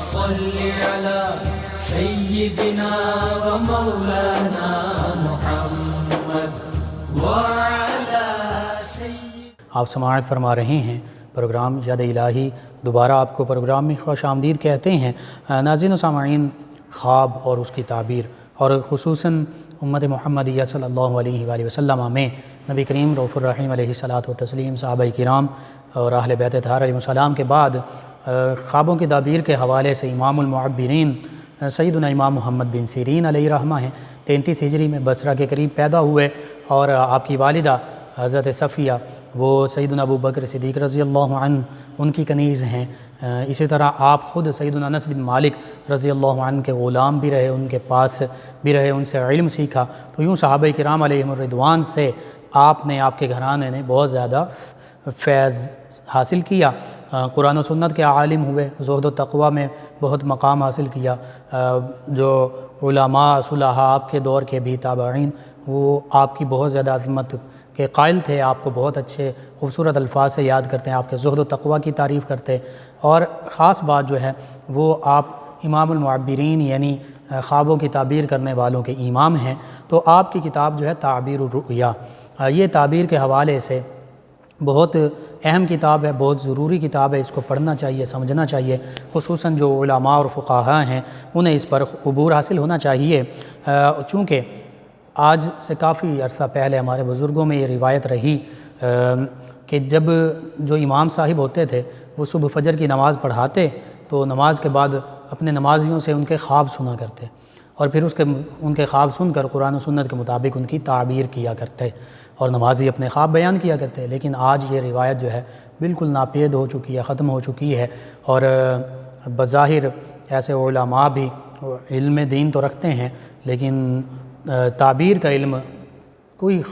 صل على سيدنا ومولانا محمد وعلى آپ سماعت فرما رہے ہیں پروگرام یاد الہی۔ دوبارہ آپ کو پروگرام میں خوش آمدید کہتے ہیں۔ ناظرین و سامعین، خواب اور اس کی تعبیر، اور خصوصاً امت محمدیہ صلی اللہ علیہ وآلہ وسلم میں نبی کریم رؤوف الرحیم علیہ الصلاۃ والتسلیم، صحابہ کرام اور اہل بیت اطہار علیہ السلام کے بعد خوابوں کی تعبیر کے حوالے سے امام المعبرین سیدنا امام محمد بن سیرین علیہ رحمہ ہیں۔ 33 ہجری میں بصرہ کے قریب پیدا ہوئے، اور آپ کی والدہ حضرت صفیہ وہ سیدنا ابو بکر صدیق رضی اللہ عنہ ان کی کنیز ہیں۔ اسی طرح آپ خود سیدنا انس بن مالک رضی اللہ عنہ کے غلام بھی رہے، ان کے پاس بھی رہے، ان سے علم سیکھا۔ تو یوں صحابہ کرام علیہم الرضوان سے آپ نے، آپ کے گھرانے نے بہت زیادہ فیض حاصل کیا۔ قرآن و سنت کے عالم ہوئے، زہد و تقوی میں بہت مقام حاصل کیا۔ جو علماء صلحاء آپ کے دور کے بھی تابعین، وہ آپ کی بہت زیادہ عظمت کے قائل تھے، آپ کو بہت اچھے خوبصورت الفاظ سے یاد کرتے ہیں، آپ کے زہد و تقوی کی تعریف کرتے۔ اور خاص بات جو ہے وہ آپ امام المعبرین یعنی خوابوں کی تعبیر کرنے والوں کے امام ہیں۔ تو آپ کی کتاب جو ہے تعبیر الرؤیا، یہ تعبیر کے حوالے سے بہت اہم کتاب ہے، بہت ضروری کتاب ہے، اس کو پڑھنا چاہیے، سمجھنا چاہیے۔ خصوصاً جو علماء اور فقہاء ہیں انہیں اس پر عبور حاصل ہونا چاہیے، چونکہ آج سے کافی عرصہ پہلے ہمارے بزرگوں میں یہ روایت رہی کہ جب جو امام صاحب ہوتے تھے وہ صبح فجر کی نماز پڑھاتے تو نماز کے بعد اپنے نمازیوں سے ان کے خواب سنا کرتے، اور پھر ان کے خواب سن کر قرآن و سنت کے مطابق ان کی تعبیر کیا کرتے، اور نمازی اپنے خواب بیان کیا کرتے۔ لیکن آج یہ روایت جو ہے بالکل ناپید ہو چکی ہے، ختم ہو چکی ہے، اور بظاہر ایسے علماء بھی علم دین تو رکھتے ہیں لیکن تعبیر کا علم کوئی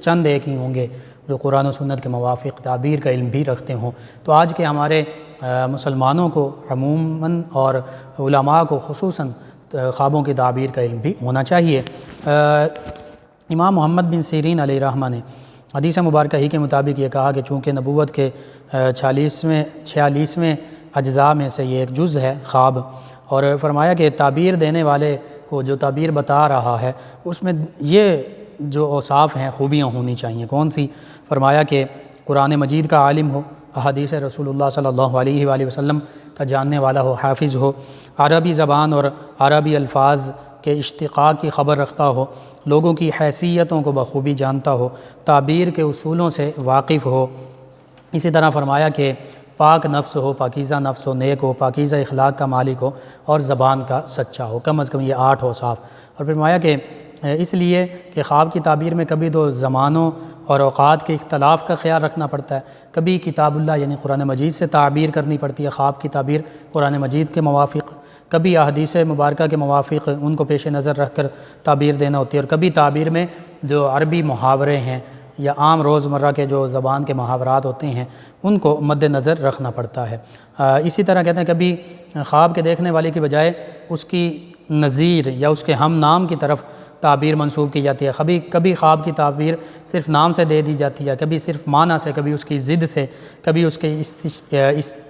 چند ایک ہی ہوں گے جو قرآن و سنت کے موافق تعبیر کا علم بھی رکھتے ہوں۔ تو آج کے ہمارے مسلمانوں کو عموماً اور علماء کو خصوصاً خوابوں کی تعبیر کا علم بھی ہونا چاہیے۔ امام محمد بن سیرین علیہ رحمہ نے حدیث مبارکہ ہی کے مطابق یہ کہا کہ چونکہ نبوت کے 46ویں اجزاء میں سے یہ ایک جز ہے خواب، اور فرمایا کہ تعبیر دینے والے کو جو تعبیر بتا رہا ہے اس میں یہ جو اوصاف ہیں، خوبیاں ہونی چاہیے۔ کون سی؟ فرمایا کہ قرآن مجید کا عالم ہو، احادیث رسول اللہ صلی اللہ علیہ وآلہ وسلم کا جاننے والا ہو، حافظ ہو، عربی زبان اور عربی الفاظ کے اشتقاق کی خبر رکھتا ہو، لوگوں کی حیثیتوں کو بخوبی جانتا ہو، تعبیر کے اصولوں سے واقف ہو۔ اسی طرح فرمایا کہ پاک نفس ہو، پاکیزہ نفس ہو، نیک ہو، پاکیزہ اخلاق کا مالک ہو، اور زبان کا سچا ہو۔ کم از کم یہ 8 اوصاف۔ اور فرمایا کہ اس لیے کہ خواب کی تعبیر میں کبھی تو زمانوں اور اوقات کے اختلاف کا خیال رکھنا پڑتا ہے، کبھی کتاب اللہ یعنی قرآن مجید سے تعبیر کرنی پڑتی ہے، خواب کی تعبیر قرآن مجید کے موافق، کبھی احادیث مبارکہ کے موافق ان کو پیش نظر رکھ کر تعبیر دینا ہوتی ہے، اور کبھی تعبیر میں جو عربی محاورے ہیں یا عام روزمرہ کے جو زبان کے محاورات ہوتے ہیں ان کو مد نظر رکھنا پڑتا ہے۔ اسی طرح کہتے ہیں کبھی خواب کے دیکھنے والے کی بجائے اس کی نظیر یا اس کے ہم نام کی طرف تعبیر منسوب کی جاتی ہے، کبھی خواب کی تعبیر صرف نام سے دے دی جاتی ہے، کبھی صرف معنی سے، کبھی اس کی ضد سے، کبھی اس کے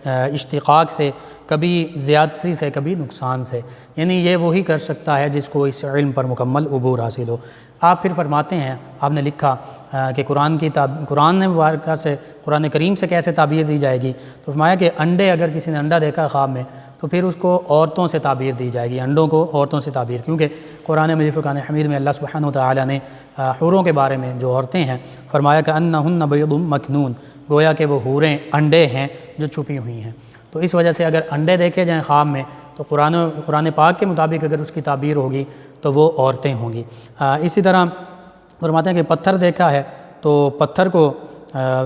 اشتقاق سے، کبھی زیادتی سے، کبھی نقصان سے۔ یعنی یہ وہی کر سکتا ہے جس کو اس علم پر مکمل عبور حاصل ہو۔ آپ پھر فرماتے ہیں، آپ نے لکھا کہ قرآن مبارکہ سے، قرآن کریم سے کیسے تعبیر دی جائے گی؟ تو فرمایا کہ انڈے، اگر کسی نے انڈا دیکھا خواب میں تو پھر اس کو عورتوں سے تعبیر دی جائے گی، انڈوں کو عورتوں سے تعبیر، کیونکہ قرآن مجید فرقان حمید میں اللہ سبحانہ وتعالی نے حوروں کے بارے میں جو عورتیں ہیں فرمایا کہ انہن بیض مکنون، گویا کہ وہ حوریں انڈے ہیں جو چھپی ہوئی ہیں۔ تو اس وجہ سے اگر انڈے دیکھے جائیں خواب میں تو قرآن پاک کے مطابق اگر اس کی تعبیر ہوگی تو وہ عورتیں ہوں گی۔ اسی طرح فرماتے ہیں کہ پتھر دیکھا ہے تو پتھر کو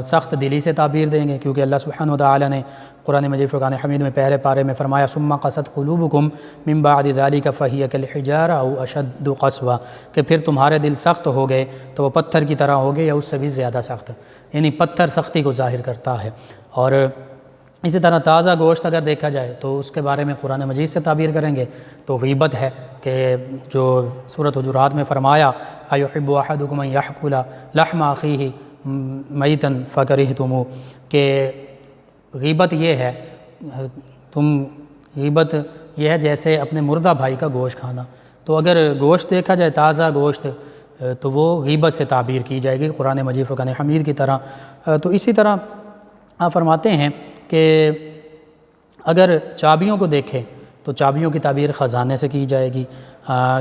سخت دلی سے تعبیر دیں گے، کیونکہ اللہ سبحانہ وتعالی نے قرآن مجید فرقان حمید میں پہلے پارے میں فرمایا ثم قست قلوبکم من بعد ذلک فہی کالحجارہ او اشد قسوہ، کہ پھر تمہارے دل سخت ہو گئے تو وہ پتھر کی طرح ہو گئے یا اس سے بھی زیادہ سخت، یعنی پتھر سختی کو ظاہر کرتا ہے۔ اور اسی طرح تازہ گوشت اگر دیکھا جائے تو اس کے بارے میں قرآن مجید سے تعبیر کریں گے تو غیبت ہے، کہ جو سورۃ حجرات میں فرمایا ایحب احدکم ان یأکل لحم اخیہ میتا فکرہتموہ، کہ غیبت یہ ہے، تم غیبت یہ ہے جیسے اپنے مردہ بھائی کا گوشت کھانا، تو اگر گوشت دیکھا جائے تازہ گوشت تو وہ غیبت سے تعبیر کی جائے گی قرآن مجید فرقان حمید کی طرح۔ تو اسی طرح آپ فرماتے ہیں کہ اگر چابیوں کو دیکھیں تو چابیوں کی تعبیر خزانے سے کی جائے گی،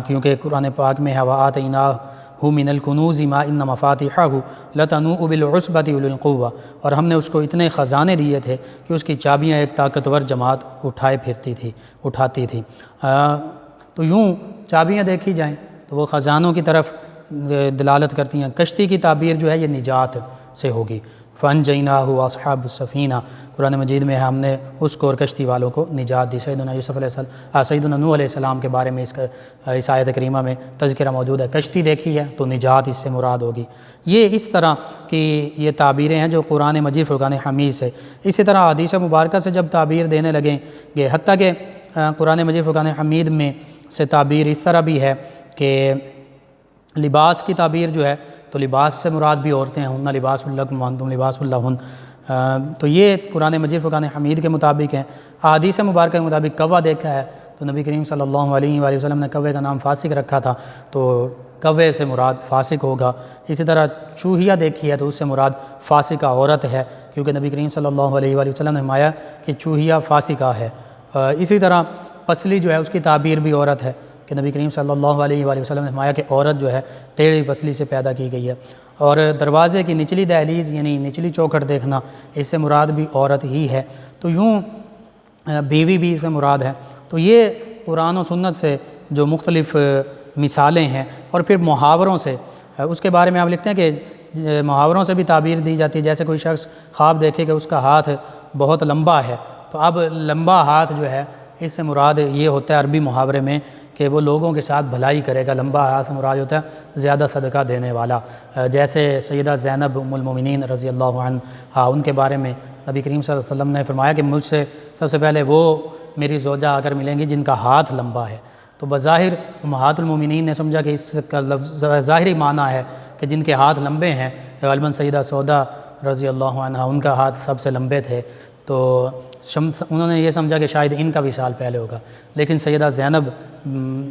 کیونکہ قرآن پاک میں ہے وَآتَيْنَاهُ مِنَ الْكُنُوزِ مَا إِنَّ مَفَاتِحَهُ لَتَنُوءُ بِالْعُصْبَةِ أُولِي الْقُوَّةِ، اور ہم نے اس کو اتنے خزانے دیے تھے کہ اس کی چابیاں ایک طاقتور جماعت اٹھاتی تھی۔ تو یوں چابیاں دیکھی جائیں تو وہ خزانوں کی طرف دلالت کرتی ہیں۔ کشتی کی تعبیر جو ہے یہ نجات سے ہوگی، فَأَنْجَيْنَاهُ وَأَصْحَابَ السَّفِينَةِ، قرآن مجید میں ہم نے اس کو اور کشتی والوں کو نجات دی۔ سیدنا نوح علیہ السلام کے بارے میں اس آیت کریمہ میں تذکرہ موجود ہے، کشتی دیکھی ہے تو نجات اس سے مراد ہوگی۔ یہ اس طرح کی یہ تعبیریں ہیں جو قرآن مجید فرقان حمید سے۔ اسی طرح حدیث مبارکہ سے جب تعبیر دینے لگیں گے، حتیٰ کہ قرآن مجید فرقان حمید میں سے تعبیر اس طرح بھی ہے کہ لباس کی تعبیر جو ہے تو لباس سے مراد بھی عورتیں ہیں، ہن لباس لکم وانتم لباس لہن، تو یہ قرآن مجید فرقان حمید کے مطابق ہیں۔ احادیث مبارکہ کے مطابق کوا دیکھا ہے تو نبی کریم صلی اللہ علیہ وآلہ وسلم نے کوے کا نام فاسق رکھا تھا، تو کوے سے مراد فاسق ہوگا۔ اسی طرح چوہیا دیکھی ہے تو اس سے مراد فاسقہ عورت ہے، کیونکہ نبی کریم صلی اللہ علیہ وآلہ وسلم نے فرمایا کہ چوہیا فاسقہ ہے۔ اسی طرح پسلی جو ہے اس کی تعبیر بھی عورت ہے، کہ نبی کریم صلی اللہ علیہ وآلہ وسلم نے فرمایا کہ عورت جو ہے ٹیڑھی پسلی سے پیدا کی گئی ہے۔ اور دروازے کی نچلی دہلیز یعنی نچلی چوکھٹ دیکھنا، اس سے مراد بھی عورت ہی ہے۔ تو یوں بیوی بھی اس سے مراد ہے۔ تو یہ قرآن و سنت سے جو مختلف مثالیں ہیں، اور پھر محاوروں سے، اس کے بارے میں آپ لکھتے ہیں کہ محاوروں سے بھی تعبیر دی جاتی ہے۔ جیسے کوئی شخص خواب دیکھے کہ اس کا ہاتھ بہت لمبا ہے، تو اب لمبا ہاتھ جو ہے اس سے مراد یہ ہوتا ہے عربی محاورے میں کہ وہ لوگوں کے ساتھ بھلائی کرے گا۔ لمبا ہاتھ سے مراد ہوتا ہے زیادہ صدقہ دینے والا، جیسے سیدہ زینب ام المومنین رضی اللہ عنہ، ان کے بارے میں نبی کریم صلی اللہ علیہ وسلم نے فرمایا کہ مجھ سے سب سے پہلے وہ میری زوجہ آ کر ملیں گی جن کا ہاتھ لمبا ہے۔ تو بظاہر امہات المومنین نے سمجھا کہ اس کا لفظ ظاہری معنی ہے کہ جن کے ہاتھ لمبے ہیں، غالباً سیدہ سودا رضی اللہ عنہ ان کا ہاتھ سب سے لمبے تھے، تو انہوں نے یہ سمجھا کہ شاید ان کا وصال پہلے ہوگا، لیکن سیدہ زینب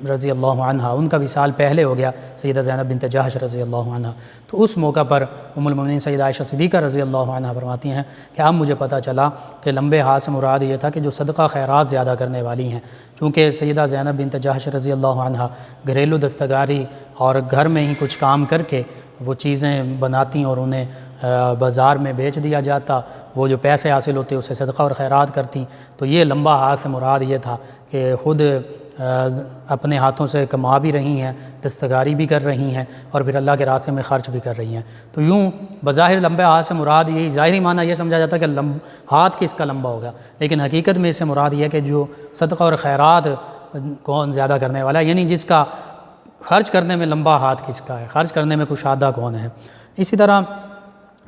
رضی اللہ عنہ ان کا وصال پہلے ہو گیا، سیدہ زینب بنت جحش رضی اللہ عنہ۔ تو اس موقع پر ام المومنین سیدہ عائشہ صدیقہ رضی اللہ عنہ فرماتی ہیں کہ اب مجھے پتہ چلا کہ لمبے ہاتھ سے مراد یہ تھا کہ جو صدقہ خیرات زیادہ کرنے والی ہیں، چونکہ سیدہ زینب بنت جحش رضی اللہ عنہ گھریلو دستکاری اور گھر میں ہی کچھ کام کر کے وہ چیزیں بناتی اور انہیں بازار میں بیچ دیا جاتا، وہ جو پیسے حاصل ہوتے اسے صدقہ اور خیرات کرتی۔ تو یہ لمبا ہاتھ سے مراد یہ تھا کہ خود اپنے ہاتھوں سے کما بھی رہی ہیں، دستکاری بھی کر رہی ہیں، اور پھر اللہ کے راستے میں خرچ بھی کر رہی ہیں۔ تو یوں بظاہر لمبے ہاتھ سے مراد یہی ظاہری معنی یہ سمجھا جاتا ہے کہ ہاتھ کس کا لمبا ہوگا، لیکن حقیقت میں اس سے مراد یہ ہے کہ جو صدقہ اور خیرات کون زیادہ کرنے والا ہے، یعنی جس کا خرچ کرنے میں لمبا ہاتھ کس کا ہے، خرچ کرنے میں کشادہ کون ہے۔ اسی طرح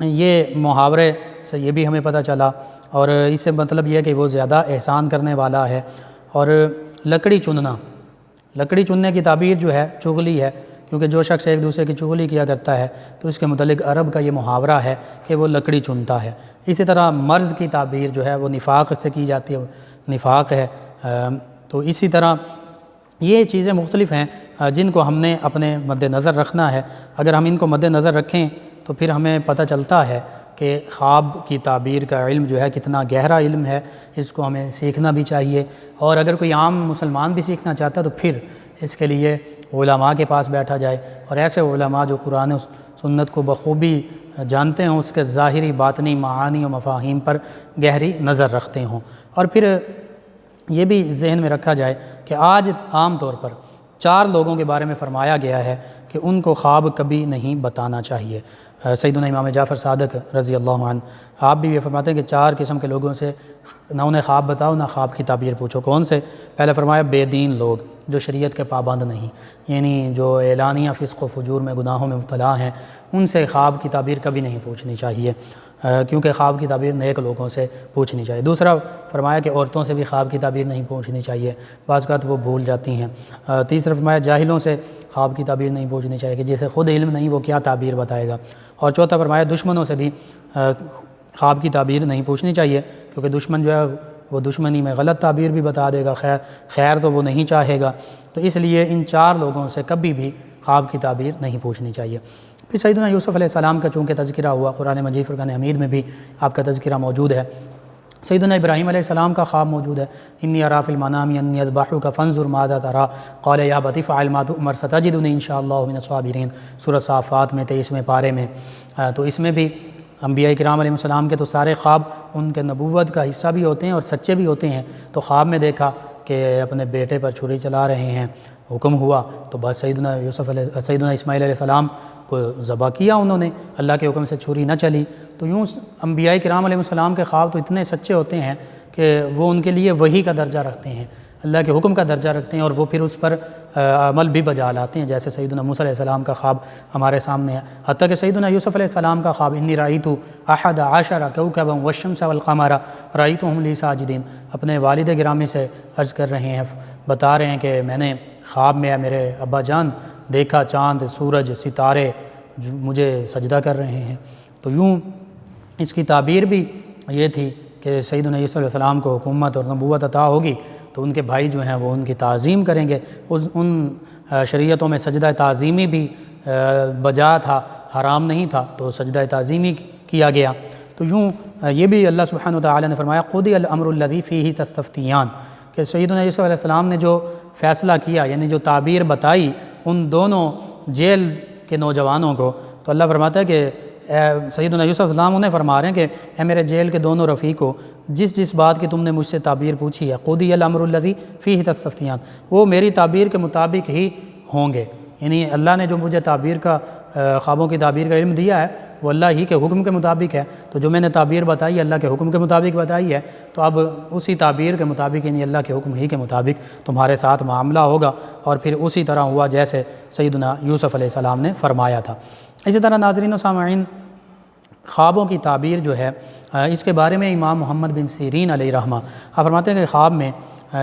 یہ محاورے سے یہ بھی ہمیں پتہ چلا، اور اس سے مطلب یہ ہے کہ وہ زیادہ احسان کرنے والا ہے۔ اور لکڑی چننے کی تعبیر جو ہے چغلی ہے، کیونکہ جو شخص ایک دوسرے کی چغلی کیا کرتا ہے تو اس کے متعلق عرب کا یہ محاورہ ہے کہ وہ لکڑی چنتا ہے۔ اسی طرح مرض کی تعبیر جو ہے وہ نفاق سے کی جاتی ہے، نفاق ہے۔ تو اسی طرح یہ چیزیں مختلف ہیں جن کو ہم نے اپنے مد نظر رکھنا ہے۔ اگر ہم ان کو مد نظر رکھیں تو پھر ہمیں پتہ چلتا ہے کہ خواب کی تعبیر کا علم جو ہے کتنا گہرا علم ہے، اس کو ہمیں سیکھنا بھی چاہیے۔ اور اگر کوئی عام مسلمان بھی سیکھنا چاہتا ہے تو پھر اس کے لیے علماء کے پاس بیٹھا جائے، اور ایسے علماء جو قرآن و سنت کو بخوبی جانتے ہوں، اس کے ظاہری باطنی معانی و مفاہیم پر گہری نظر رکھتے ہوں۔ اور پھر یہ بھی ذہن میں رکھا جائے کہ آج عام طور پر 4 لوگوں کے بارے میں فرمایا گیا ہے کہ ان کو خواب کبھی نہیں بتانا چاہیے۔ سیدنا امام جعفر صادق رضی اللہ عنہ آپ بھی یہ فرماتے ہیں کہ 4 قسم کے لوگوں سے نہ انہیں خواب بتاؤ نہ خواب کی تعبیر پوچھو۔ کون سے؟ پہلے فرمایا بے دین لوگ جو شریعت کے پابند نہیں، یعنی جو اعلانیہ فسق و فجور میں گناہوں میں مبتلا ہیں، ان سے خواب کی تعبیر کبھی نہیں پوچھنی چاہیے، کیونکہ خواب کی تعبیر نیک لوگوں سے پوچھنی چاہیے۔ دوسرا فرمایا کہ عورتوں سے بھی خواب کی تعبیر نہیں پوچھنی چاہیے، بعض اوقات وہ بھول جاتی ہیں۔ تیسرا فرمایا جاہلوں سے خواب کی تعبیر نہیں پوچھنی چاہیے کہ جسے خود علم نہیں وہ کیا تعبیر بتائے گا۔ اور چوتھا فرمایا دشمنوں سے بھی خواب کی تعبیر نہیں پوچھنی چاہیے، کیونکہ دشمن جو ہے وہ دشمنی میں غلط تعبیر بھی بتا دے گا، خیر تو وہ نہیں چاہے گا۔ تو اس لیے ان 4 لوگوں سے کبھی بھی خواب کی تعبیر نہیں پوچھنی چاہیے۔ پھر سیدنا یوسف علیہ السلام کا چونکہ تذکرہ ہوا، قرآن مجید فرقان حمید میں بھی آپ کا تذکرہ موجود ہے۔ سیدنا ابراہیم علیہ السلام کا خواب موجود ہے، انی ارا فی المنام انی اذبحک فانظر ماذا تری قال یا ابت افعل ما تؤمر ستجدنی ان شاء اللہ من الصابرین، سورۃ صافات میں 23ویں پارے میں۔ تو اس میں بھی انبیاء کرام علیہ السلام کے تو سارے خواب ان کے نبوت کا حصہ بھی ہوتے ہیں اور سچے بھی ہوتے ہیں۔ تو خواب میں دیکھا کہ اپنے بیٹے پر چھری چلا رہے ہیں، حکم ہوا تو بس سیدنا اسماعیل علیہ السلام کو ذبح کیا انہوں نے، اللہ کے حکم سے چھری نہ چلی۔ تو یوں انبیاء کرام علیہ السلام کے خواب تو اتنے سچے ہوتے ہیں کہ وہ ان کے لیے وحی کا درجہ رکھتے ہیں، اللہ کے حکم کا درجہ رکھتے ہیں، اور وہ پھر اس پر عمل بھی بجا لاتے ہیں، جیسے سیدنا موسیٰ علیہ السلام کا خواب ہمارے سامنے ہے۔ حتیٰ کہ سیدنا یوسف علیہ السلام کا خواب انی رأیت 11 کوكبا والشمس والقمر رأیتهم لی ساجدین، اپنے والد گرامی سے عرض کر رہے ہیں، بتا رہے ہیں کہ میں نے خواب میں میرے ابا جان دیکھا چاند، سورج، ستارے مجھے سجدہ کر رہے ہیں۔ تو یوں اس کی تعبیر بھی یہ تھی کہ سیدنا یوسف علیہ السلام کو حکومت اور نبوت عطا ہوگی تو ان کے بھائی جو ہیں وہ ان کی تعظیم کریں گے۔ ان شریعتوں میں سجدہ تعظیمی بھی بجا تھا، حرام نہیں تھا، تو سجدہ تعظیمی کیا گیا۔ تو یوں یہ بھی اللہ سبحانہ وتعالی نے فرمایا قضی الامر الذی فیہ تستفتیان، کہ سیدنا یوسف علیہ السلام نے جو فیصلہ کیا، یعنی جو تعبیر بتائی ان دونوں جیل کے نوجوانوں کو، تو اللہ فرماتا ہے کہ سیدنا یوسف علیہ السلام انہیں فرما رہے ہیں کہ اے میرے جیل کے دونوں رفیقوں، جس بات کی تم نے مجھ سے تعبیر پوچھی ہے، قضی الامر الذی فیہ تستفتیان، وہ میری تعبیر کے مطابق ہی ہوں گے۔ یعنی اللہ نے جو مجھے تعبیر کا خوابوں کی تعبیر کا علم دیا ہے وہ اللہ ہی کے حکم کے مطابق ہے، تو جو میں نے تعبیر بتائی ہے اللہ کے حکم کے مطابق بتائی ہے، تو اب اسی تعبیر کے مطابق یعنی اللہ کے حکم ہی کے مطابق تمہارے ساتھ معاملہ ہوگا، اور پھر اسی طرح ہوا جیسے سیدنا یوسف علیہ السلام نے فرمایا تھا۔ اسی طرح ناظرین و سامعین، خوابوں کی تعبیر جو ہے اس کے بارے میں امام محمد بن سیرین علیہ رحمہ آپ فرماتے ہیں کہ خواب میں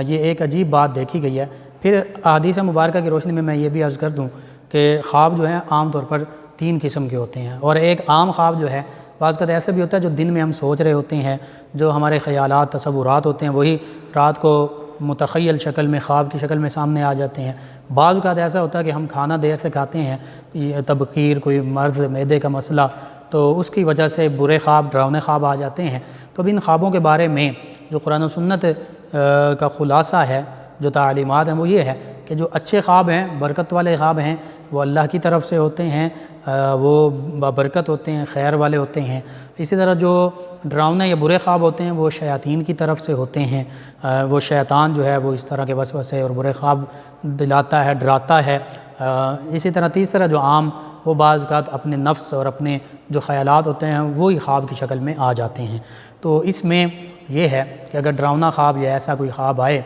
یہ ایک عجیب بات دیکھی گئی ہے۔ پھر احادیث مبارکہ کی روشنی میں یہ بھی عرض کر دوں کہ خواب جو ہیں عام طور پر 3 قسم کے ہوتے ہیں، اور ایک عام خواب جو ہے بعض کا ایسا بھی ہوتا ہے جو دن میں ہم سوچ رہے ہوتے ہیں، جو ہمارے خیالات تصورات ہوتے ہیں وہی رات کو متخیل شکل میں خواب کی شکل میں سامنے آ جاتے ہیں۔ بعض اوقات ایسا ہوتا ہے کہ ہم کھانا دیر سے کھاتے ہیں، یہ تبخیر، کوئی مرض، معدے کا مسئلہ، تو اس کی وجہ سے برے خواب، ڈراؤنے خواب آ جاتے ہیں۔ تو اب ان خوابوں کے بارے میں جو قرآن و سنت کا خلاصہ ہے، جو تعلیمات ہیں وہ یہ ہے کہ جو اچھے خواب ہیں، برکت والے خواب ہیں، وہ اللہ کی طرف سے ہوتے ہیں، وہ بابرکت ہوتے ہیں، خیر والے ہوتے ہیں۔ اسی طرح جو ڈراؤنے یا برے خواب ہوتے ہیں وہ شیاطین کی طرف سے ہوتے ہیں، وہ شیطان جو ہے وہ اس طرح کے وسوسے اور برے خواب دلاتا ہے، ڈراتا ہے۔ اسی طرح تیسرا جو عام، وہ بعض اوقات اپنے نفس اور اپنے جو خیالات ہوتے ہیں وہی خواب کی شکل میں آ جاتے ہیں۔ تو اس میں یہ ہے کہ اگر ڈراؤنا خواب یا ایسا کوئی خواب آئے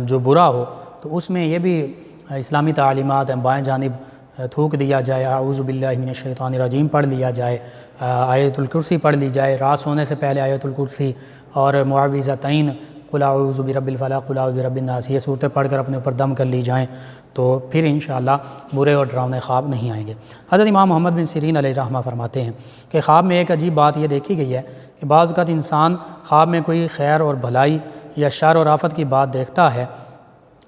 جو برا ہو تو اس میں یہ بھی اسلامی تعلیمات ہیں، بائیں جانب تھوک دیا جائے، اعوذ باللہ من الشیطان الرجیم پڑھ لیا جائے، آیت الکرسی پڑھ لی جائے، رات سونے سے پہلے آیت الکرسی اور معوذتین قل اعوذ برب الفلق قل اعوذ برب الناس، یہ صورتیں پڑھ کر اپنے اوپر دم کر لی جائیں، تو پھر انشاءاللہ برے اور ڈراؤنے خواب نہیں آئیں گے۔ حضرت امام محمد بن سیرین علیہ رحمہ فرماتے ہیں کہ خواب میں ایک عجیب بات یہ دیکھی گئی ہے کہ بعض اوقات انسان خواب میں کوئی خیر اور بھلائی یا شر اور آفت کی بات دیکھتا ہے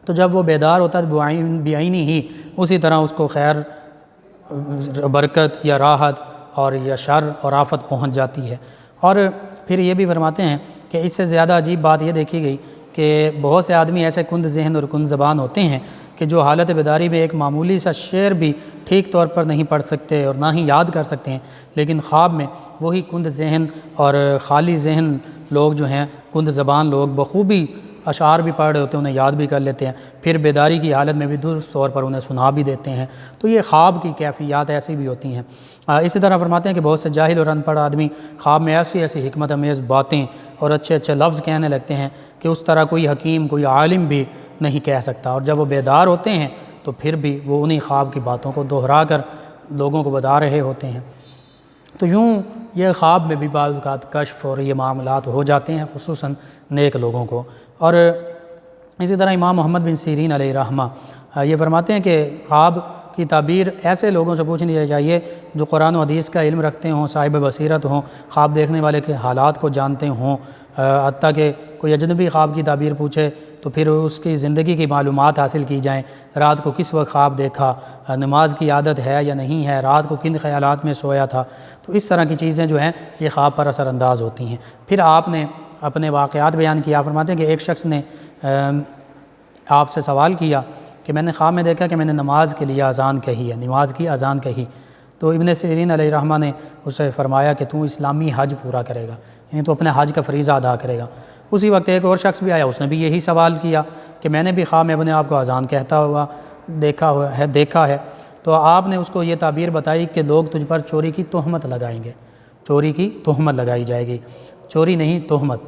تو جب وہ بیدار ہوتا ہے بعینی ہی اسی طرح اس کو خیر، برکت یا راحت اور یا شر اور آفت پہنچ جاتی ہے۔ اور پھر یہ بھی فرماتے ہیں کہ اس سے زیادہ عجیب بات یہ دیکھی گئی کہ بہت سے آدمی ایسے کند ذہن اور کند زبان ہوتے ہیں کہ جو حالت بیداری میں ایک معمولی سا شعر بھی ٹھیک طور پر نہیں پڑھ سکتے اور نہ ہی یاد کر سکتے ہیں، لیکن خواب میں وہی کند ذہن اور خالی ذہن لوگ جو ہیں، کند زبان لوگ بخوبی اشعار بھی پڑھ رہے ہوتے ہیں، انہیں یاد بھی کر لیتے ہیں، پھر بیداری کی حالت میں بھی درست طور پر انہیں سنا بھی دیتے ہیں۔ تو یہ خواب کی کیفیات ایسی بھی ہوتی ہیں۔ اسی طرح فرماتے ہیں کہ بہت سے جاہل اور ان پڑھ آدمی خواب میں ایسی ایسی حکمت امیز باتیں اور اچھے اچھے لفظ کہنے لگتے ہیں کہ اس طرح کوئی حکیم، کوئی عالم بھی نہیں کہہ سکتا، اور جب وہ بیدار ہوتے ہیں تو پھر بھی وہ انہی خواب کی باتوں کو دہرا کر لوگوں کو بتا رہے ہوتے ہیں۔ تو یوں یہ خواب میں بھی بعض اوقات کشف اور یہ معاملات ہو جاتے ہیں، خصوصاً نیک لوگوں کو۔ اور اسی طرح امام محمد بن سیرین علیہ رحمہ یہ فرماتے ہیں کہ خواب کی تعبیر ایسے لوگوں سے پوچھنی چاہیے جو قرآن و حدیث کا علم رکھتے ہوں، صاحب بصیرت ہوں، خواب دیکھنے والے کے حالات کو جانتے ہوں۔ حتیٰ کہ کوئی اجنبی خواب کی تعبیر پوچھے تو پھر اس کی زندگی کی معلومات حاصل کی جائیں، رات کو کس وقت خواب دیکھا، نماز کی عادت ہے یا نہیں ہے، رات کو کن خیالات میں سویا تھا۔ تو اس طرح کی چیزیں جو ہیں یہ خواب پر اثر انداز ہوتی ہیں۔ پھر آپ نے اپنے واقعات بیان کیا، فرماتے ہیں کہ ایک شخص نے آپ سے سوال کیا کہ میں نے خواب میں دیکھا کہ میں نے نماز کے لیے اذان کہی ہے، نماز کی اذان کہی۔ تو ابن سیرین علیہ الرحمہ نے اس سے فرمایا کہ تو اسلامی حج پورا کرے گا، یعنی تو اپنے حج کا فریضہ ادا کرے گا۔ اسی وقت ایک اور شخص بھی آیا، اس نے بھی یہی سوال کیا کہ میں نے بھی خواب میں اپنے آپ کو اذان کہتا ہوا دیکھا ہے۔ تو آپ نے اس کو یہ تعبیر بتائی کہ لوگ تجھ پر چوری کی تہمت لگائیں گے، چوری کی تہمت لگائی جائے گی، چوری نہیں تہمت۔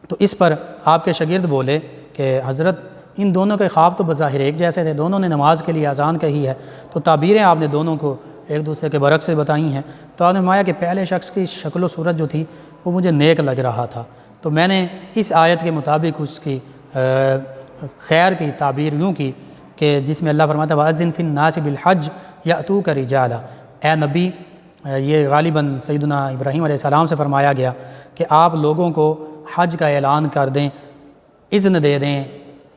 تو اس پر آپ کے شاگرد بولے کہ حضرت ان دونوں کے خواب تو بظاہر ایک جیسے تھے، دونوں نے نماز کے لیے اذان کہی ہے، تو تعبیریں آپ نے دونوں کو ایک دوسرے کے برعکس سے بتائی ہیں۔ تو آپ نے فرمایا کہ پہلے شخص کی شکل و صورت جو تھی وہ مجھے نیک لگ رہا تھا، تو میں نے اس آیت کے مطابق اس کی خیر کی تعبیر یوں کی کہ جس میں اللہ فرماتا ہے وَأَذِّن فِي النَّاسِ بِالْحَجِّ يَأْتُوكَ رِجَالًا۔ اے نبی، یہ غالباً سیدنا ابراہیم علیہ السلام سے فرمایا گیا کہ آپ لوگوں کو حج کا اعلان کر دیں، اذن دے دیں۔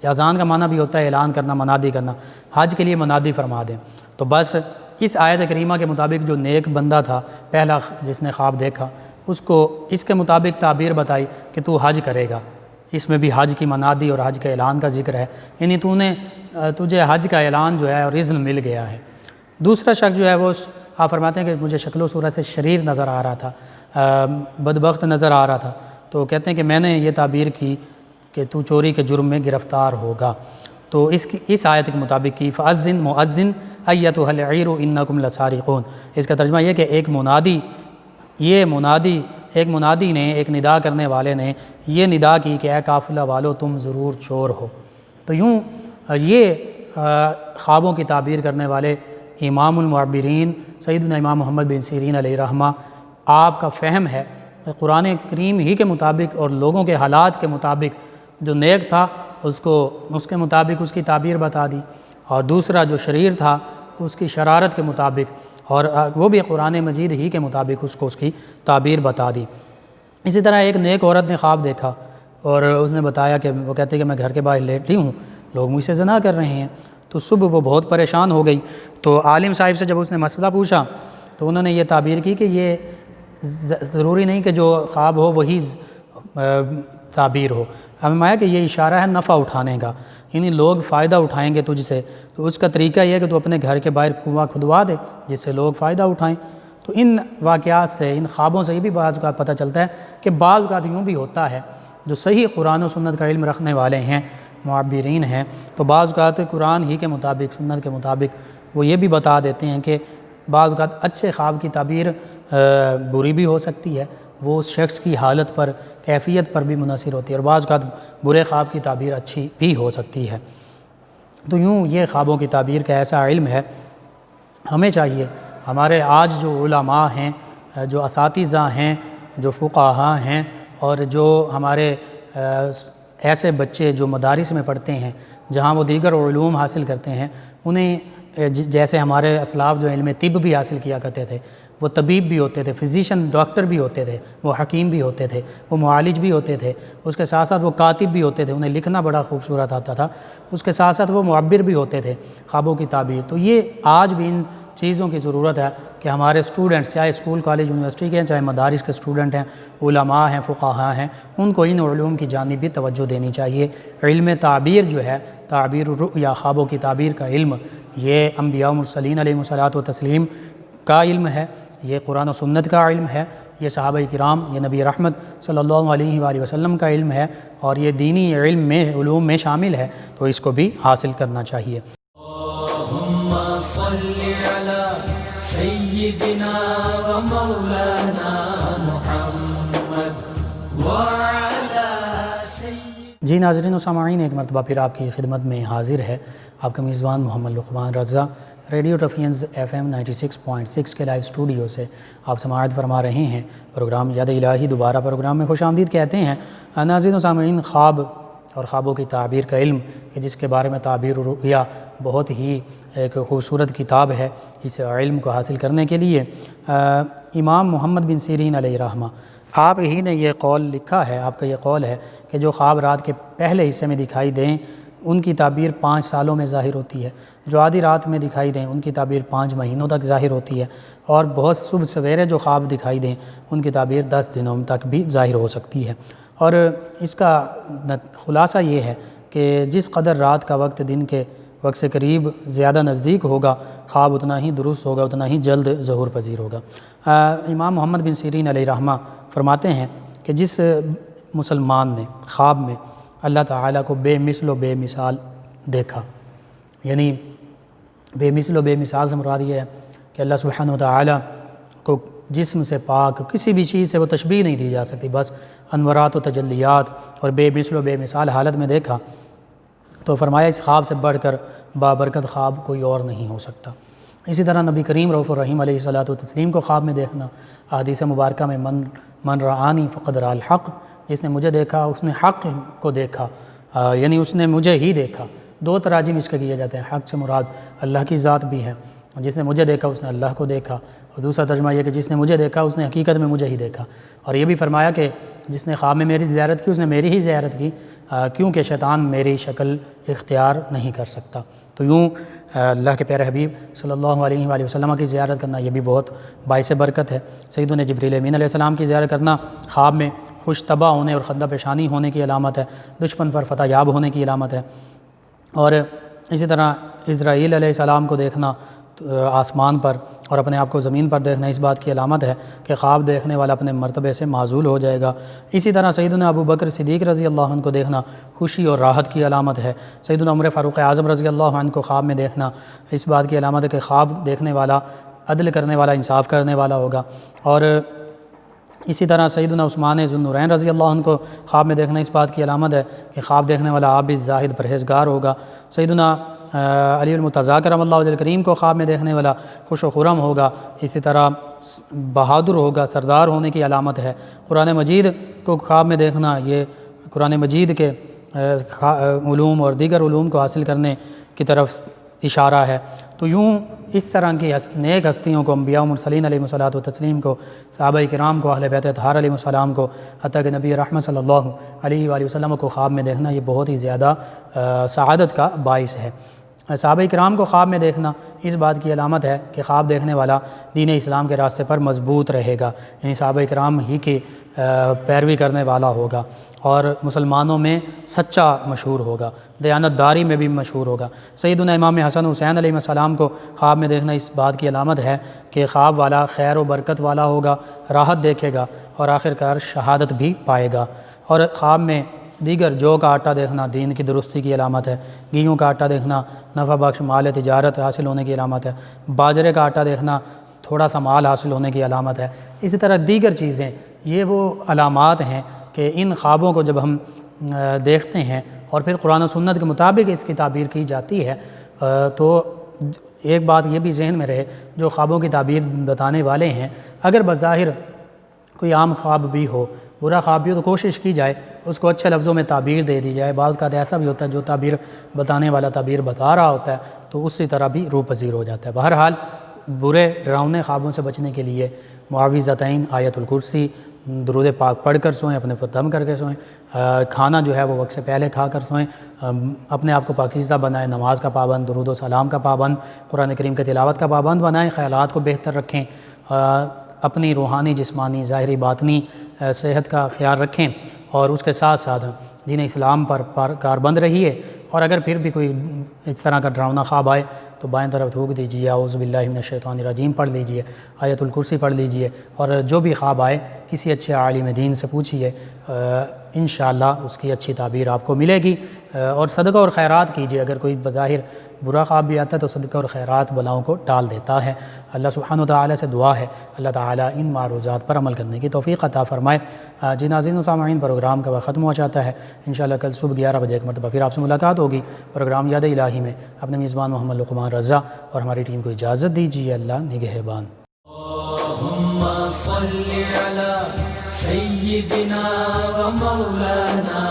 اذان کا معنی بھی ہوتا ہے اعلان کرنا، منادی کرنا، حج کے لیے منادی فرما دیں۔ تو بس اس آیت کریمہ کے مطابق جو نیک بندہ تھا پہلا جس نے خواب دیکھا، اس کو اس کے مطابق تعبیر بتائی کہ تو حج کرے گا، اس میں بھی حج کی منادی اور حج کے اعلان کا ذکر ہے، یعنی تجھے حج کا اعلان جو ہے اور اذن مل گیا ہے۔ دوسرا شخص جو ہے وہ آپ فرماتے ہیں کہ مجھے شکل و صورت سے شریر نظر آ رہا تھا، بدبخت نظر آ رہا تھا، تو کہتے ہیں کہ میں نے یہ تعبیر کی کہ تو چوری کے جرم میں گرفتار ہوگا۔ تو اس آیت کے مطابق کی فَأَذِّن مُؤَذِّن أَيَّتُهَا الْعِيرُ إِنَّكُمْ لَسَارِقُونَ، اس کا ترجمہ یہ کہ ایک منادی نے، ایک ندا کرنے والے نے یہ ندا کی کہ اے قافلہ والو تم ضرور چور ہو۔ تو یوں یہ خوابوں کی تعبیر کرنے والے امام المعبرین سیدنا امام محمد بن سیرین علیہ الرحمہ، آپ کا فہم ہے قرآن کریم ہی کے مطابق اور لوگوں کے حالات کے مطابق جو نیک تھا اس کے مطابق اس کی تعبیر بتا دی، اور دوسرا جو شریر تھا اس کی شرارت کے مطابق اور وہ بھی قرآن مجید ہی کے مطابق اس کی تعبیر بتا دی۔ اسی طرح ایک نیک عورت نے خواب دیکھا اور اس نے بتایا کہ وہ کہتے کہ میں گھر کے باہر لیٹی ہوں، لوگ مجھ سے زنا کر رہے ہیں۔ تو صبح وہ بہت پریشان ہو گئی، تو عالم صاحب سے جب اس نے مسئلہ پوچھا تو انہوں نے یہ تعبیر کی کہ یہ ضروری نہیں کہ جو خواب ہو وہی تعبیر ہو، ہمیں آیا کہ یہ اشارہ ہے نفع اٹھانے کا، یعنی لوگ فائدہ اٹھائیں گے تجھ سے، تو اس کا طریقہ یہ ہے کہ تو اپنے گھر کے باہر کنواں کھدوا دے جس سے لوگ فائدہ اٹھائیں۔ تو ان واقعات سے، ان خوابوں سے یہ بھی بعض اوقات پتہ چلتا ہے کہ بعض اوقات یوں بھی ہوتا ہے جو صحیح قرآن و سنت کا علم رکھنے والے ہیں، معبرین ہیں، تو بعض اوقات قرآن ہی کے مطابق، سنت کے مطابق وہ یہ بھی بتا دیتے ہیں کہ بعض اوقات اچھے خواب کی تعبیر بری بھی ہو سکتی ہے، وہ اس شخص کی حالت پر، کیفیت پر بھی منحصر ہوتی ہے، اور بعض اوقات برے خواب کی تعبیر اچھی بھی ہو سکتی ہے۔ تو یوں یہ خوابوں کی تعبیر کا ایسا علم ہے، ہمیں چاہیے ہمارے آج جو علماء ہیں، جو اساتذہ ہیں، جو فقہاء ہیں، اور جو ہمارے ایسے بچے جو مدارس میں پڑھتے ہیں جہاں وہ دیگر علوم حاصل کرتے ہیں، انہیں جیسے ہمارے اسلاف جو علم طب بھی حاصل کیا کرتے تھے، وہ طبیب بھی ہوتے تھے، فزیشین ڈاکٹر بھی ہوتے تھے، وہ حکیم بھی ہوتے تھے، وہ معالج بھی ہوتے تھے، اس کے ساتھ ساتھ وہ کاتب بھی ہوتے تھے، انہیں لکھنا بڑا خوبصورت آتا تھا، اس کے ساتھ ساتھ وہ معبر بھی ہوتے تھے خوابوں کی تعبیر۔ تو یہ آج بھی ان چیزوں کی ضرورت ہے کہ ہمارے اسٹوڈنٹس، چاہے اسکول کالج یونیورسٹی کے ہیں، چاہے مدارس کے اسٹوڈنٹ ہیں، علماء ہیں، فقہاء ہیں، ان کو ان علوم کی جانب بھی توجہ دینی چاہیے۔ علم تعبیر جو ہے، تعبیر الرؤیا، خوابوں کی تعبیر کا علم، یہ انبیاء و مرسلین علیہم الصلاۃ و تسلیم کا علم ہے، یہ قرآن و سنت کا علم ہے، یہ صحابہ کرام، یہ نبی رحمت صلی اللہ علیہ وآلہ وسلم کا علم ہے، اور یہ دینی علم میں، علوم میں شامل ہے، تو اس کو بھی حاصل کرنا چاہیے۔ اللہم صلی علی سیدنا و مولانا محمد وعلی سید۔ جی ناظرین و سامعین، ایک مرتبہ پھر آپ کی خدمت میں حاضر ہے آپ کا میزبان محمد لقمان رضا، ریڈیو ٹفینز FM 96.6 کے لائیو اسٹوڈیو سے آپ سماعت فرما رہے ہیں پروگرام یاد الہی۔ دوبارہ پروگرام میں خوش آمدید کہتے ہیں۔ ناظرین و سامعین، خواب اور خوابوں کی تعبیر کا علم کہ جس کے بارے میں تعبیر الرؤیا بہت ہی ایک خوبصورت کتاب ہے، اس علم کو حاصل کرنے کے لیے امام محمد بن سیرین علیہ رحمہ آپ ہی نے یہ قول لکھا ہے، آپ کا یہ قول ہے کہ جو خواب رات کے پہلے حصے میں دکھائی دیں ان کی تعبیر 5 سالوں میں ظاہر ہوتی ہے، جو آدھی رات میں دکھائی دیں ان کی تعبیر 5 مہینوں تک ظاہر ہوتی ہے، اور بہت صبح سویرے جو خواب دکھائی دیں ان کی تعبیر 10 دنوں تک بھی ظاہر ہو سکتی ہے۔ اور اس کا خلاصہ یہ ہے کہ جس قدر رات کا وقت دن کے وقت سے قریب زیادہ نزدیک ہوگا، خواب اتنا ہی درست ہوگا، اتنا ہی جلد ظہور پذیر ہوگا۔ امام محمد بن سیرین علیہ رحمہ فرماتے ہیں کہ جس مسلمان نے خواب میں اللہ تعالیٰ کو بے مثل و بے مثال دیکھا، یعنی بے مثل و بے مثال سے مراد یہ ہے کہ اللہ سبحانہ و تعالیٰ کو جسم سے پاک کسی بھی چیز سے وہ تشبیہ نہیں دی جا سکتی، بس انورات و تجلیات اور بے مثل و بے مثال حالت میں دیکھا، تو فرمایا اس خواب سے بڑھ کر بابرکت خواب کوئی اور نہیں ہو سکتا۔ اسی طرح نبی کریم رؤوف الرحیم علیہ الصلاۃ والتسلیم کو خواب میں دیکھنا، احادیث مبارکہ میں من رآنی فقد رأى الحق، جس نے مجھے دیکھا اس نے حق کو دیکھا، یعنی اس نے مجھے ہی دیکھا۔ 2 تراجم اس کے کیے جاتے ہیں، حق سے مراد اللہ کی ذات بھی ہے، جس نے مجھے دیکھا اس نے اللہ کو دیکھا، اور دوسرا ترجمہ یہ کہ جس نے مجھے دیکھا اس نے حقیقت میں مجھے ہی دیکھا۔ اور یہ بھی فرمایا کہ جس نے خواب میں میری زیارت کی اس نے میری ہی زیارت کی، کیونکہ شیطان میری شکل اختیار نہیں کر سکتا۔ تو یوں اللہ کے پیارے حبیب صلی اللہ علیہ وآلہ وسلم کی زیارت کرنا یہ بھی بہت باعث برکت ہے۔ سیدنا جبریل امین علیہ السلام کی زیارت کرنا خواب میں خوش طبع ہونے اور خندہ پیشانی ہونے کی علامت ہے، دشمن پر فتح یاب ہونے کی علامت ہے۔ اور اسی طرح اسرائیل علیہ السلام کو دیکھنا آسمان پر اور اپنے آپ کو زمین پر دیکھنا اس بات کی علامت ہے کہ خواب دیکھنے والا اپنے مرتبے سے معزول ہو جائے گا۔ اسی طرح سیدنا ابو بکر صدیق رضی اللہ عنہ کو دیکھنا خوشی اور راحت کی علامت ہے۔ سیدنا عمر فاروق اعظم رضی اللہ عنہ کو خواب میں دیکھنا اس بات کی علامت ہے کہ خواب دیکھنے والا عدل کرنے والا، انصاف کرنے والا ہوگا۔ اور اسی طرح سیدنا عثمان ذو النورین رضی اللہ عنہ کو خواب میں دیکھنا اس بات کی علامت ہے کہ خواب دیکھنے والا عابد زاہد پرہیزگار ہوگا۔ سیدنا علی المرتضیٰ کرم اللہ وجہ کریم کو خواب میں دیکھنے والا خوش و خرم ہوگا، اسی طرح بہادر ہوگا، سردار ہونے کی علامت ہے۔ قرآن مجید کو خواب میں دیکھنا یہ قرآن مجید کے علوم اور دیگر علوم کو حاصل کرنے کی طرف اشارہ ہے۔ تو یوں اس طرح کی نیک ہستیوں کو، انبیاء و مرسلین علیہ الصلاۃ والتسلیم کو، صحابہ کرام کو، اہل بیت اطہار علیہ السلام کو، حتیٰ کہ نبی رحمت صلی اللہ علیہ وآلہ وسلم کو خواب میں دیکھنا یہ بہت ہی زیادہ سعادت کا باعث ہے۔ صحابہ کرام کو خواب میں دیکھنا اس بات کی علامت ہے کہ خواب دیکھنے والا دین اسلام کے راستے پر مضبوط رہے گا، یعنی صحابہ کرام ہی کی پیروی کرنے والا ہوگا اور مسلمانوں میں سچا مشہور ہوگا، دیانت داری میں بھی مشہور ہوگا۔ سیدنا امام حسن حسین علیہ السلام کو خواب میں دیکھنا اس بات کی علامت ہے کہ خواب والا خیر و برکت والا ہوگا، راحت دیکھے گا اور آخرکار شہادت بھی پائے گا۔ اور خواب میں دیگر جو کا آٹا دیکھنا دین کی درستی کی علامت ہے، گیہوں کا آٹا دیکھنا نفع بخش مال تجارت حاصل ہونے کی علامت ہے، باجرے کا آٹا دیکھنا تھوڑا سا مال حاصل ہونے کی علامت ہے۔ اسی طرح دیگر چیزیں یہ وہ علامات ہیں کہ ان خوابوں کو جب ہم دیکھتے ہیں اور پھر قرآن و سنت کے مطابق اس کی تعبیر کی جاتی ہے تو ایک بات یہ بھی ذہن میں رہے، جو خوابوں کی تعبیر بتانے والے ہیں اگر بظاہر کوئی عام خواب بھی ہو، برا خواب بھی ہو، تو کوشش کی جائے اس کو اچھے لفظوں میں تعبیر دے دی جائے۔ بعض کا ایسا بھی ہوتا ہے جو تعبیر بتانے والا تعبیر بتا رہا ہوتا ہے تو اسی طرح بھی روح پذیر ہو جاتا ہے۔ بہرحال برے ڈراؤنے خوابوں سے بچنے کے لیے معوذتین، آیت الکرسی، درود پاک پڑھ کر سوئیں، اپنے پر دم کر کے سوئیں، کھانا جو ہے وہ وقت سے پہلے کھا کر سوئیں، اپنے آپ کو پاکیزہ بنائیں، نماز کا پابند، درود و سلام کا پابند، قرآن کریم کے تلاوت کا پابند بنائیں، خیالات کو بہتر رکھیں، اپنی روحانی، جسمانی، ظاہری، باطنی صحت کا خیال رکھیں اور اس کے ساتھ ساتھ دین اسلام پر کاربند رہیے۔ اور اگر پھر بھی کوئی اس طرح کا ڈراؤنا خواب آئے تو بائیں طرف تھوک دیجیے، اعوذ باللہ من الشیطان الرجیم پڑھ لیجیے، آیت الکرسی پڑھ لیجیے، اور جو بھی خواب آئے کسی اچھے عالم دین سے پوچھیے، انشاءاللہ اس کی اچھی تعبیر آپ کو ملے گی۔ اور صدقہ اور خیرات کیجیے، اگر کوئی بظاہر برا خواب بھی آتا ہے تو صدقہ اور خیرات بلاؤں کو ٹال دیتا ہے۔ اللہ سبحانہ وتعالی سے دعا ہے اللہ تعالیٰ ان معروضات پر عمل کرنے کی توفیق عطا فرمائے۔ جی ناظرین و سامعین، پروگرام کا وقت ختم ہو جاتا ہے، انشاءاللہ کل صبح 11 بجے ایک مرتبہ پھر آپ سے ملاقات ہوگی۔ پروگرام یاد الہی میں اپنے میزبان محمد لقمان رضا اور ہماری ٹیم کو اجازت دیجیے۔ اللہ نگہبان۔ اللہم صل علی سیدنا و مولانا